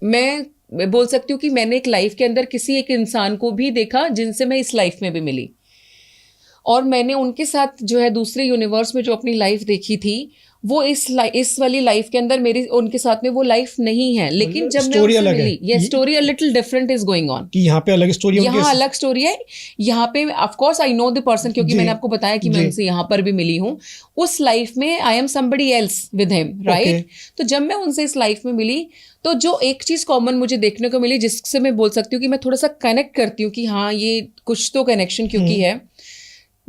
मैं बोल सकती हूँ कि मैंने एक लाइफ के अंदर किसी एक इंसान को भी देखा जिनसे मैं इस लाइफ में भी मिली, और मैंने उनके साथ जो है दूसरे यूनिवर्स में जो अपनी लाइफ देखी थी, वो इस वाली लाइफ के अंदर मेरी उनके साथ में वो लाइफ नहीं है। लेकिन जब मैं उनसे मिली, ये story a little different is going on, कि यहाँ पे अलग स्टोरी है, यहाँ अलग स्टोरी है। यहाँ पे of course I know the person, क्योंकि मैंने आपको बताया कि मैं उनसे यहाँ पर भी मिली हूँ। उस लाइफ में I am somebody else with him, right. तो जब मैं उनसे इस लाइफ में मिली, तो जो एक चीज कॉमन मुझे देखने को मिली, जिससे मैं बोल सकती हूँ कि मैं थोड़ा सा कनेक्ट करती हूँ कि हाँ ये कुछ तो कनेक्शन क्योंकि है,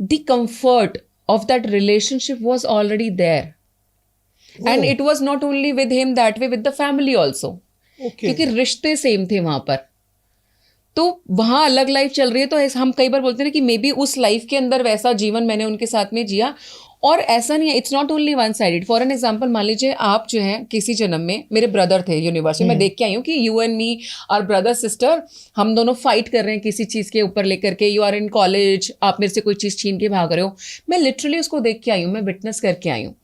the comfort of that relationship was already there, and it was not only with him, that way with the family also, क्योंकि रिश्ते सेम थे वहां पर। तो वहां अलग लाइफ चल रही है, तो हम कई बार बोलते हैं कि मे बी उस लाइफ के अंदर वैसा जीवन मैंने उनके साथ में जिया। और ऐसा नहीं है, it's not only one sided. For an example, मान लीजिए आप जो है किसी जन्म में मेरे ब्रदर थे यूनिवर्स में, मैं देख के आई हूँ कि you and me are brother sister, हम दोनों फाइट कर रहे हैं किसी चीज़ के ऊपर लेकर के। यू आर इन कॉलेज, आप मेरे से कोई चीज़ छीन के भाग रहे हो, मैं लिटरली उसको देख के आई हूँ, मैं विटनेस करके आई हूँ।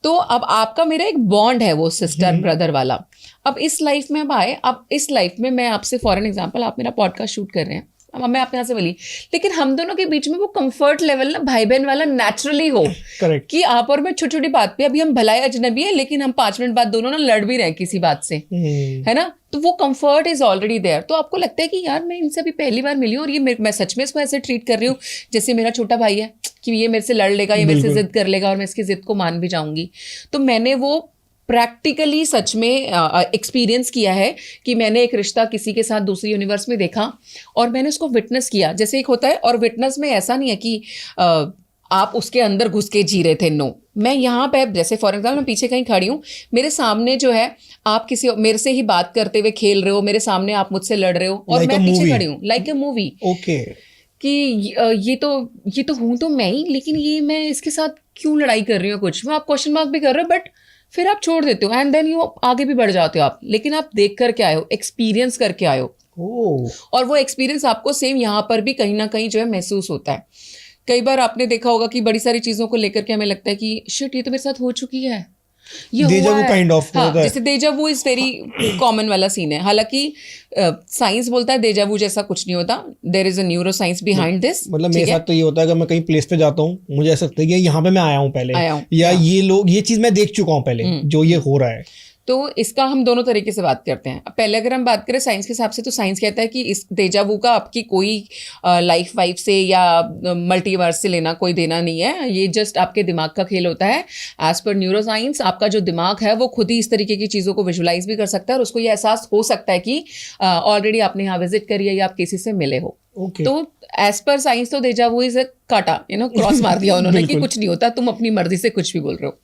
तो अब आपका मेरा एक बॉन्ड है वो सिस्टर ब्रदर वाला। अब इस लाइफ में अब आए, अब इस लाइफ में मैं आपसे फॉर एन एग्जाम्पल, आप मेरा पॉडकास्ट शूट कर रहे हैं, अब मैं आपके यहाँ से बोली, लेकिन हम दोनों के बीच में वो कंफर्ट लेवल ना भाई बहन वाला नेचुरली हो, कि आप और मैं छोटी छोटी बात पे, अभी हम भलाई अजनबी है लेकिन हम 5 मिनट बाद दोनों ना लड़ भी रहे किसी बात से, है ना। तो वो कंफर्ट इज ऑलरेडी देयर। तो आपको लगता है कि यार मैं इनसे अभी पहली बार मिली हूँ और ये मैं सच में इसको ऐसे ट्रीट कर रही हूँ जैसे मेरा छोटा भाई है, कि ये मेरे से लड़ लेगा, ये मेरे से जिद कर लेगा और मैं इसकी जिद को मान भी जाऊंगी। तो मैंने वो प्रैक्टिकली सच में एक्सपीरियंस किया है कि मैंने एक रिश्ता किसी के साथ दूसरे यूनिवर्स में देखा और मैंने उसको विटनेस किया। जैसे एक होता है, और विटनेस में ऐसा नहीं है कि आप उसके अंदर घुस के जी रहे थे, नो। मैं यहाँ पे जैसे फॉर एग्जाम्पल मैं पीछे कहीं खड़ी हूँ, मेरे सामने जो है आप किसी मेरे से ही बात करते हुए खेल रहे हो, मेरे सामने आप मुझसे लड़ रहे हो और मैं पीछे खड़ी हूँ, लाइक ए मूवी। ओके, कि ये तो हूँ तो मैं ही, लेकिन ये मैं इसके साथ क्यों लड़ाई कर रही हूँ, कुछ मैं, आप क्वेश्चन मार्क भी कर रहे हो, बट फिर आप छोड़ देते हो एंड देन यू आगे भी बढ़ जाते हो आप। लेकिन आप देख करके आए हो, एक्सपीरियंस करके आए हो, और वो एक्सपीरियंस आपको सेम यहाँ पर भी कहीं ना कहीं जो है महसूस होता है। कई बार आपने देखा होगा कि बड़ी सारी चीजों को लेकर के हमें लगता है कि शिट ये तो मेरे साथ हो चुकी है, ये हुआ है, काइंड ऑफ, हाँ, जैसे देजावू इज वेरी कॉमन वाला सीन है। हालांकि साइंस बोलता है देजावू जैसा कुछ नहीं होता, there is a neuro science behind this. मतलब मेरे साथ तो ये होता है कि मैं कहीं प्लेस पे जाता हूँ, मुझे ऐसा लगता है कि यहाँ पे मैं आया हूँ पहले, या ये लोग, ये चीज मैं देख चुका हूँ पहले, जो ये हो रहा है। तो इसका हम दोनों तरीके से बात करते हैं। पहले अगर हम बात करें साइंस के हिसाब से, तो साइंस कहता है कि इस देजावू का आपकी कोई लाइफ वाइफ से या मल्टीवर्स से लेना कोई देना नहीं है, ये जस्ट आपके दिमाग का खेल होता है। एज पर न्यूरो साइंस, आपका जो दिमाग है वो खुद ही इस तरीके की चीज़ों को विजुलाइज भी कर सकता है और उसको ये एहसास हो सकता है कि ऑलरेडी आपने यहाँ विजिट करी है या आप किसी से मिले हो। तो एज पर साइंस तो देजावू इज काटा, क्रॉस मार दिया उन्होंने कि कुछ नहीं होता, तुम अपनी मर्जी से कुछ भी बोल रहे हो।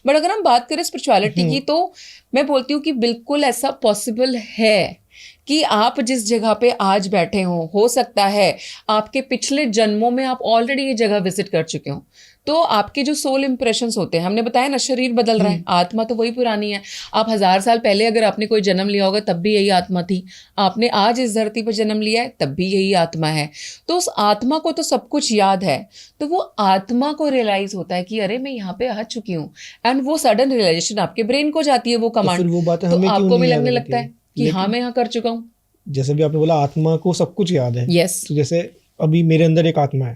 बट अगर हम बात करें स्पिरिचुअलिटी की, तो मैं बोलती हूँ कि बिल्कुल ऐसा पॉसिबल है कि आप जिस जगह पे आज बैठे हो सकता है आपके पिछले जन्मों में आप ऑलरेडी ये जगह विजिट कर चुके हो। तो आपके जो सोल इंप्रेशंस होते हैं, हमने बताया ना शरीर बदल रहा है, आत्मा तो वही पुरानी है। आप 1000 साल पहले अगर आपने कोई जन्म लिया होगा तब भी यही आत्मा थी, आपने आज इस धरती पर जन्म लिया है तब भी यही आत्मा है। तो उस आत्मा को तो सब कुछ याद है, तो वो आत्मा को रियलाइज होता है कि अरे मैं यहाँ पे आ चुकी हूँ, एंड वो सडन रियलाइजेशन आपके ब्रेन को जाती है वो कमांड, तो आपको भी लगने लगता है कि हाँ मैं यहाँ कर चुका हूँ। जैसे भी आपने बोला आत्मा को सब कुछ याद है, यस। तो जैसे अभी मेरे अंदर एक आत्मा है,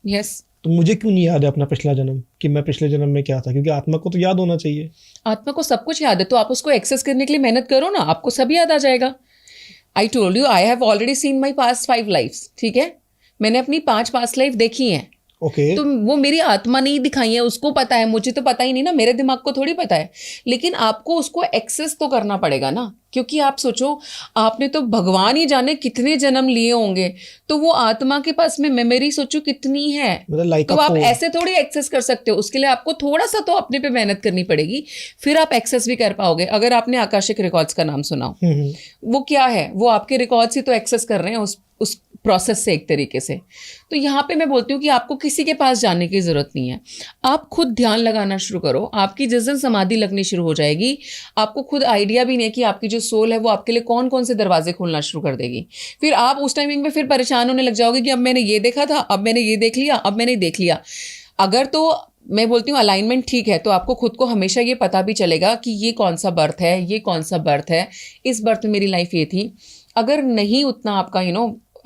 यस, तो मुझे क्यों नहीं याद है अपना पिछला जन्म, कि मैं पिछले जन्म में क्या था? क्योंकि आत्मा को तो याद होना चाहिए। आत्मा को सब कुछ याद है, तो आप उसको एक्सेस करने के लिए मेहनत करो ना, आपको सब याद आ जाएगा। I told you I have already seen my past 5 lifes, ठीक है, मैंने अपनी 5 पास्ट लाइफ देखी हैं। तो वो मेरी आत्मा नहीं दिखाई है, उसको पता है, मुझे तो पता ही नहीं ना, मेरे दिमाग को थोड़ी पता है। लेकिन आपको उसको एक्सेस तो करना पड़ेगा ना, क्योंकि आप सोचो आपने तो भगवान ही जाने कितने जन्म लिए होंगे, तो वो आत्मा के पास में मेमोरी सोचो कितनी है, तो आप ऐसे थोड़ी एक्सेस कर सकते हो। उसके लिए आपको थोड़ा सा तो अपने पे मेहनत करनी पड़ेगी, फिर आप एक्सेस भी कर पाओगे। अगर आपने आकाशिक रिकॉर्ड्स का नाम सुना हो, वो क्या है, वो आपके रिकॉर्ड्स ही तो एक्सेस कर रहे हैं उस प्रोसेस से एक तरीके से। तो यहाँ पे मैं बोलती हूँ कि आपको किसी के पास जाने की ज़रूरत नहीं है, आप खुद ध्यान लगाना शुरू करो। आपकी जिस दिन समाधि लगनी शुरू हो जाएगी, आपको खुद आइडिया भी नहीं है कि आपकी जो सोल है वो आपके लिए कौन कौन से दरवाजे खोलना शुरू कर देगी। फिर आप उस टाइमिंग में फिर परेशान होने लग जाओगे कि अब मैंने ये देखा था, अब मैंने ये देख लिया, अब मैंने देख लिया। अगर तो मैं बोलती हूँ अलाइनमेंट ठीक है तो आपको खुद को हमेशा ये पता भी चलेगा कि ये कौन सा बर्थ है, ये कौन सा बर्थ है, इस बर्थ में मेरी लाइफ ये थी। अगर नहीं उतना आपका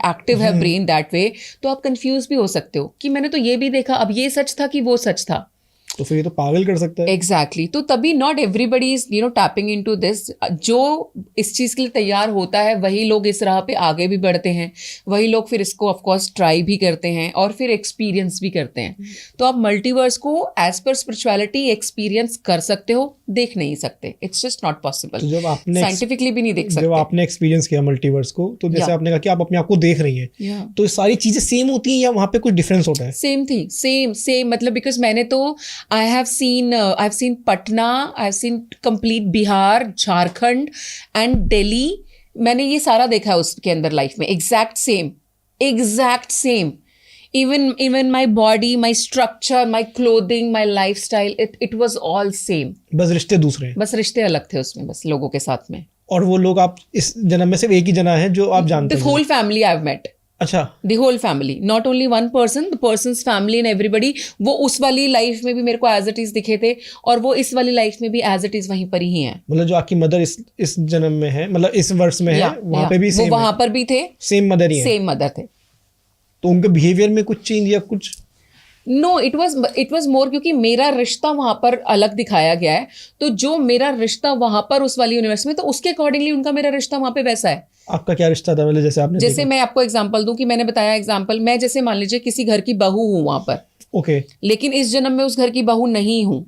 एक्टिव है ब्रेन दैट वे, तो आप कंफ्यूज भी हो सकते हो कि मैंने तो ये भी देखा, अब ये सच था कि वो सच था, तो फिर ये तो पागल कर सकता है। एग्जैक्टली तो तभी not everybody is tapping into this. जो इस चीज़ के लिए तैयार होता है वही लोग इस राह पे आगे भी बढ़ते हैं, वही लोग फिर इसको ऑफकोर्स ट्राई भी करते हैं और फिर एक्सपीरियंस भी करते हैं। तो आप मल्टीवर्स को एज पर स्पिरिचुअलिटी एक्सपीरियंस कर सकते हो, देख नहीं सकते, इट्स जस्ट नॉट पॉसिबल। तो जब आपने साइंटिफिकली भी नहीं देख सकते। जब आपने एक्सपीरियंस किया मल्टीवर्स को, तो जैसे आपने कहा कि आप अपने आप को देख रही हैं, तो ये सारी चीजें सेम होती हैं या वहाँ पे कुछ डिफरेंस होता है? सेम थी, सेम मतलब बिकॉज मैंने तो I have seen Patna, I have seen complete Bihar, Jharkhand and Delhi. मैंने ये सारा देखा है उसके अंदर लाइफ में, exact same. Even my body, my structure, my clothing, my lifestyle, it was all same. बस रिश्ते दूसरे हैं, बस रिश्ते अलग थे उसमें, बस लोगों के साथ में। और वो लोग आप इस जन्म में सिर्फ एक ही जना है जो आप जानते हैं? The whole family I've met. अच्छा, the whole family, not only one person, the person's family and everybody. वो उस वाली लाइफ में भी मेरे को एज इट इज दिखे थे और वो इस वाली लाइफ में भी एज इट इज वहीं पर ही हैं। मतलब जो आपकी मदर इस जन्म में है, मतलब इस वर्ष में है, वहाँ पे भी वो वहाँ पर भी थे, सेम मदर ही है, सेम मदर थे। तो उनके बिहेवियर में कुछ चेंज या कुछ? नो, इट वाज मोर क्योंकि मेरा रिश्ता वहां पर अलग दिखाया गया है, तो जो मेरा रिश्ता वहां पर उस वाली यूनिवर्स में, तो उसके अकॉर्डिंगली उनका मेरा रिश्ता वहां पे वैसा है। आपका क्या रिश्ता था? मतलब जैसे मैं आपको एग्जांपल दूं कि मैंने बताया एग्जांपल, मैं जैसे मान लीजिए किसी घर की बहू हूं वहां पर, ओके, लेकिन इस जन्म में उस घर की बहू नहीं हूं,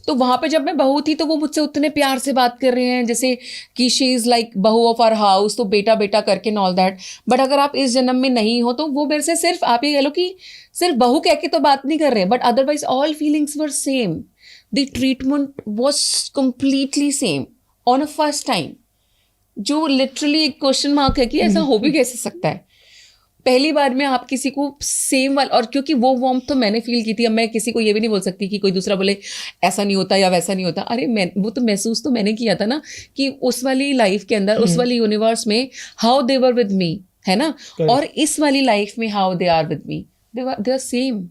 तो वहां पे जब मैं बहू थी तो वो मुझसे उतने प्यार से बात कर रहे हैं जैसे कि शी इज लाइक बहू ऑफ आवर हाउस, तो बेटा बेटा करके एंड ऑल दैट। बट अगर आप इस जन्म में नहीं हो तो वो मेरे से सिर्फ, आप ये कह लो कि सिर्फ बहू कह के तो बात नहीं कर रहे, but otherwise all feelings were same. The treatment was completely same on a first time, जो लिटरली एक क्वेश्चन मार्क है कि ऐसा हो भी कैसे सकता है। पहली बार में आप किसी को सेम वाला, और क्योंकि वो वार्मथ तो मैंने फील की थी, अब मैं किसी को ये भी नहीं बोल सकती कि कोई दूसरा बोले ऐसा नहीं होता या वैसा नहीं होता। अरे वो तो महसूस तो मैंने किया था ना कि उस वाली लाइफ के अंदर, उस वाली यूनिवर्स में how they were with me, है ना, और इस वाली लाइफ में how they are with me, they are same.